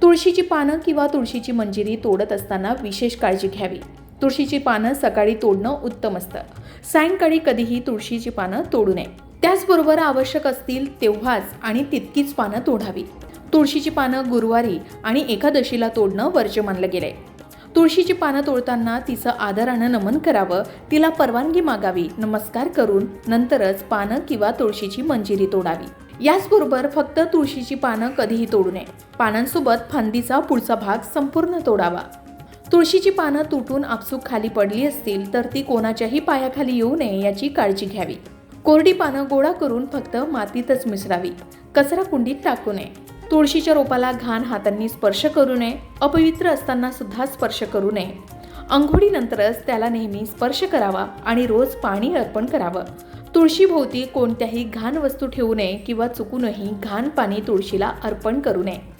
तुळशीची पानं किंवा तुळशीची मंजिरी तोडत असताना विशेष काळजी घ्यावी. तुळशीची पानं सकाळी तोडणं उत्तम असतं. सायंकाळी कधीही तुळशीची पानं तोडू नये. त्याचबरोबर आवश्यक असतील तेव्हाच आणि तितकीच पानं तोडावी. तुळशीची पानं गुरुवारी आणि एकादशीला तोडणं वर्ज्य मानलं गेलंय. तुळशीची पानं तोडताना तिचं आदरानं नमन करावं, तिला परवानगी मागावी, नमस्कार करून नंतरच पानं किंवा तुळशीची मंजिरी तोडावी. याचबरोबर फक्त तुळशीची पानं कधीही तोडू नये. पानांसोबत फांदीचा पुढचा भाग संपूर्ण तोडावा. तुळशीची पानं तुटून आपसूक खाली पडली असतील तर ती कोणाच्याही पायाखाली येऊ नये याची काळजी घ्यावी. कोरडी पानं गोळा करून फक्त मातीतच मिसळावी. कचरा कुंडीत टाकू नये. तुळशीच्या रोपाला घाण हातांनी स्पर्श करू नये. अपवित्र असताना सुद्धा स्पर्श करू नये. अंघोळीनंतरच त्याला नेहमी स्पर्श करावा आणि रोज पाणी अर्पण करावं. तुळशीभोवती कोणत्याही घाण वस्तू ठेवू नये किंवा चुकूनही घाण पाणी तुळशीला अर्पण करू नये.